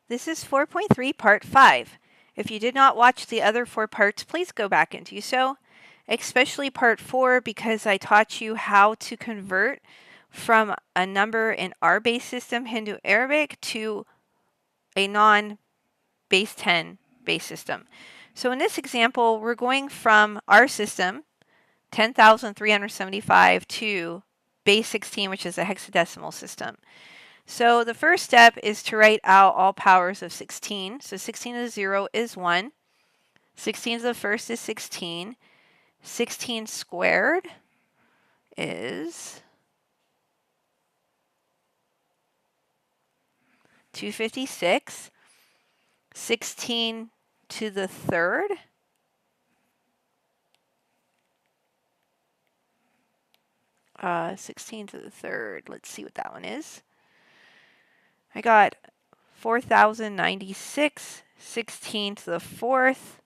This is 4.3, Part 5. If you did not watch the other 4 parts, please go back and do so, especially Part 4 because I taught you how to convert from a number in our base system, Hindu Arabic, to a non-base 10 base system. So in this example, we're going from our system, 10,375, to base 16, which is a hexadecimal system. So the first step is to write out all powers of 16. So 16 to the 0 is 1. 16 to the first is 16. 16 squared is 256. 16 to the third let's see what that one is. I got 4,096, 16 to the fourth,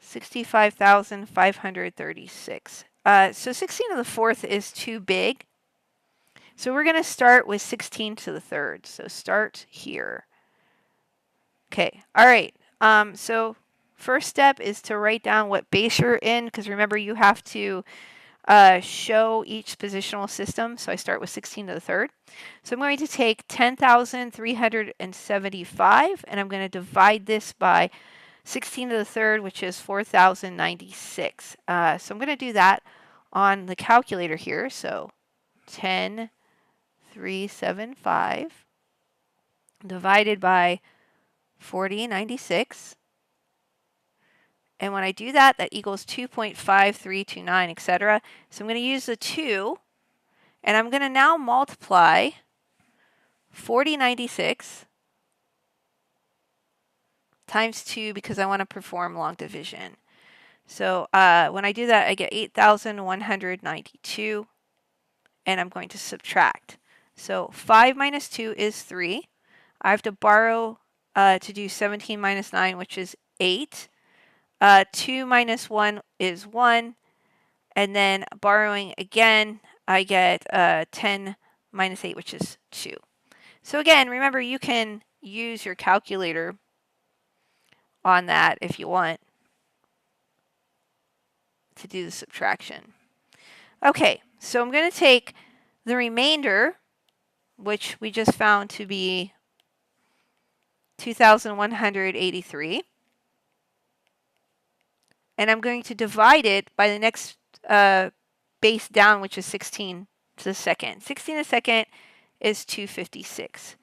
65,536. So 16 to the fourth is too big. So we're going to start with 16 to the third. So start here. Okay, all right. So first step is to write down what base you're in, because remember you have to show each positional system. So I start with 16 to the third. So I'm going to take 10,375 and I'm going to divide this by 16 to the third, which is 4,096. So I'm going to do that on the calculator here. So 10,375 divided by 4096. And when I do that, that equals 2.5329, etc. So I'm going to use the 2, and I'm going to now multiply 4096 times 2 because I want to perform long division. So when I do that, I get 8,192, and I'm going to subtract. So 5 minus 2 is 3. I have to borrow to do 17 minus 9, which is 8. 2 minus 1 is 1. And then borrowing again, I get 10 minus 8, which is 2. So again, remember, you can use your calculator on that if you want to do the subtraction. Okay, so I'm going to take the remainder, which we just found to be 2,183. And I'm going to divide it by the next base down, which is 16 to the second. 16 to the second is 256.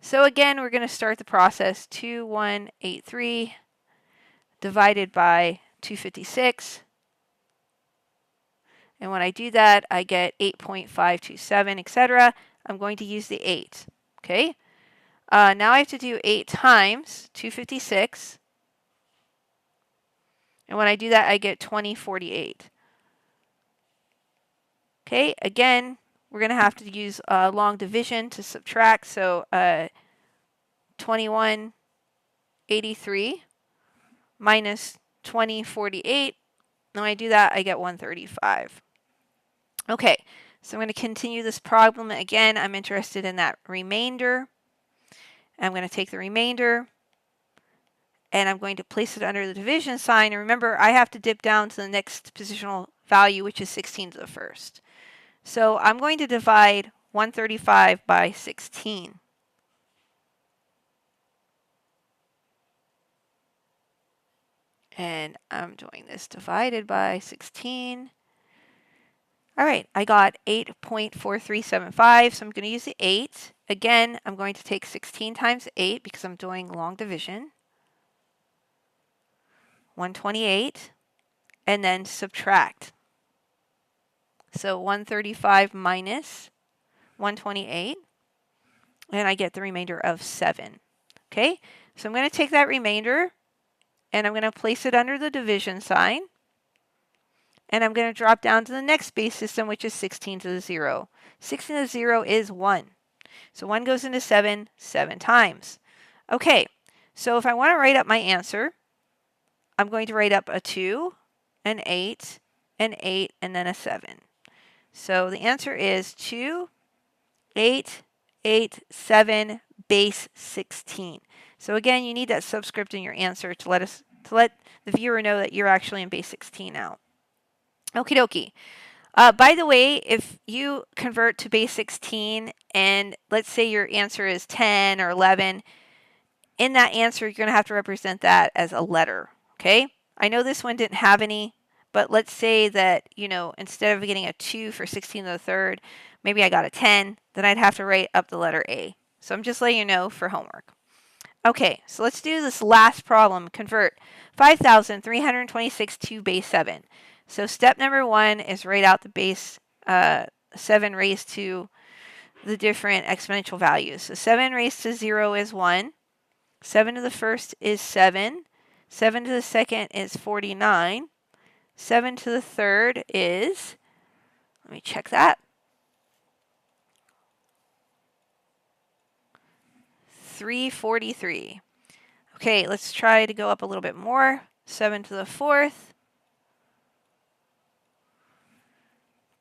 So again, we're going to start the process. 2183 divided by 256. And when I do that, I get 8.527, etc. I'm going to use the 8. Okay. Now I have to do 8 times 256. And when I do that, I get 2048. Okay, again, we're going to have to use long division to subtract. So 2183 minus 2048. When I do that, I get 135. Okay, so I'm going to continue this problem. Again, I'm interested in that remainder. I'm going to take the remainder, and I'm going to place it under the division sign. And remember, I have to dip down to the next positional value, which is 16 to the first. So I'm going to divide 135 by 16. And I'm doing this divided by 16. All right, I got 8.4375, so I'm going to use the 8. Again, I'm going to take 16 times 8 because I'm doing long division. 128, and then subtract. So 135 minus 128, and I get the remainder of 7. Okay, so I'm going to take that remainder, and I'm going to place it under the division sign. And I'm going to drop down to the next base system, which is 16 to the 0. 16 to the 0 is 1. So 1 goes into 7 times. Okay, so if I want to write up my answer, I'm going to write up a 2, an 8, an 8, and then a 7. So the answer is 2, 887 base 16. So again, you need that subscript in your answer to let the viewer know that you're actually in base 16 now. Okie dokie. By the way, if you convert to base 16 and let's say your answer is 10 or 11, in that answer, you're going to have to represent that as a letter. Okay? I know this one didn't have any, but let's say that, instead of getting a 2 for 16 to the third, maybe I got a 10, then I'd have to write up the letter A. So I'm just letting you know for homework. Okay, so let's do this last problem. Convert 5,326 to base 7. So step number 1 is write out the base 7 raised to the different exponential values. So 7 raised to 0 is 1. 7 to the first is 7. 7 to the second is 49. 7 to the third is, let me check that, 343. Okay, let's try to go up a little bit more. 7 to the fourth,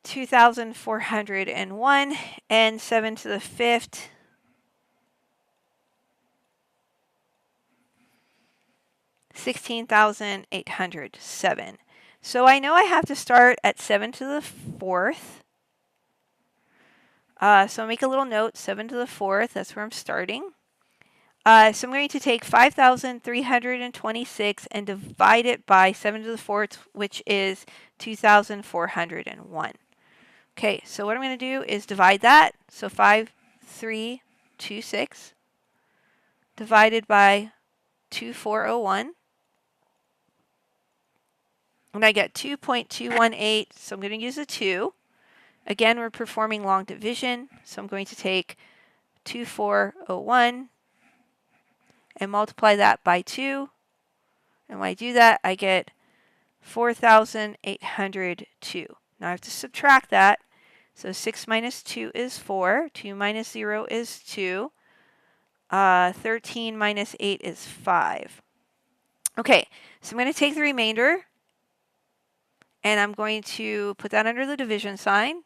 2,401, and 7 to the fifth, 16,807. So I know I have to start at 7 to the fourth. So I'll make a little note, 7 to the fourth, that's where I'm starting. So I'm going to take 5,326 and divide it by 7 to the fourth, which is 2,401. Okay, so what I'm going to do is divide that. So 5,326 divided by 2,401. And I get 2.218, so I'm going to use a 2. Again, we're performing long division, so I'm going to take 2,401 and multiply that by 2. And when I do that, I get 4,802. Now I have to subtract that. So 6 minus 2 is 4. 2 minus 0 is 2. 13 minus 8 is 5. Okay, so I'm going to take the remainder, and I'm going to put that under the division sign.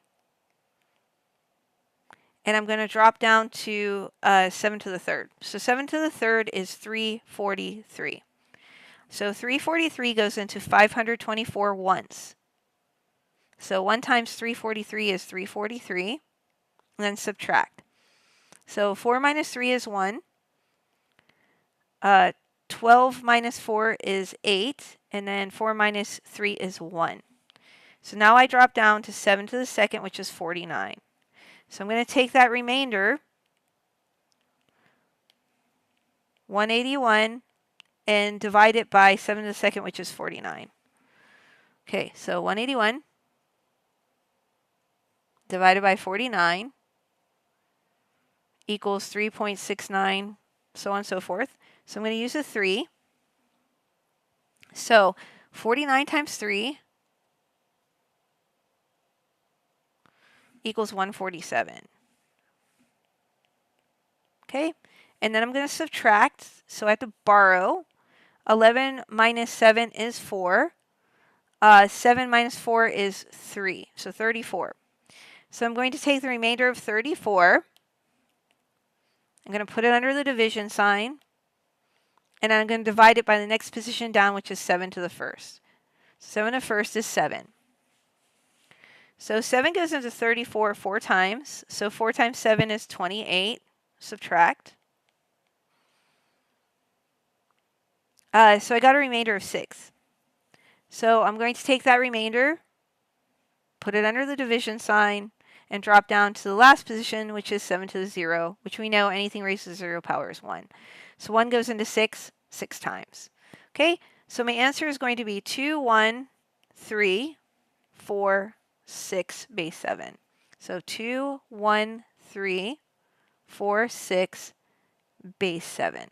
And I'm going to drop down to 7 to the third. So 7 to the third is 343. So 343 goes into 524 ones. So 1 times 343 is 343. And then subtract. So 4 minus 3 is 1. 12 minus 4 is 8. And then 4 minus 3 is 1. So now I drop down to 7 to the second, which is 49. So I'm going to take that remainder, 181, and divide it by 7 to the second, which is 49. Okay, so 181 divided by 49 equals 3.69, so on and so forth. So I'm going to use a 3. So 49 times 3 equals 147. Okay, and then I'm going to subtract, so I have to borrow. 11 minus 7 is 4. 7 minus 4 is 3, so 34. So I'm going to take the remainder of 34. I'm going to put it under the division sign, and I'm going to divide it by the next position down, which is 7 to the first. 7 to the first is 7. So 7 goes into 34 4 times. So 4 times 7 is 28. Subtract. So I got a remainder of 6. So I'm going to take that remainder, put it under the division sign, and drop down to the last position, which is 7 to the 0, which we know anything raised to the 0 power is 1. So 1 goes into 6 times. Okay, so my answer is going to be 2, 1, 3, 4, 6 base 7. So 2, 1, 3, 4, 6 base 7.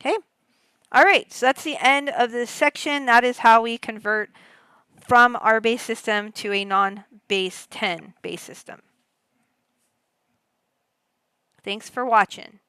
Okay. All right, so that's the end of this section. That is how we convert from our base system to a non-base 10 base system. Thanks for watching.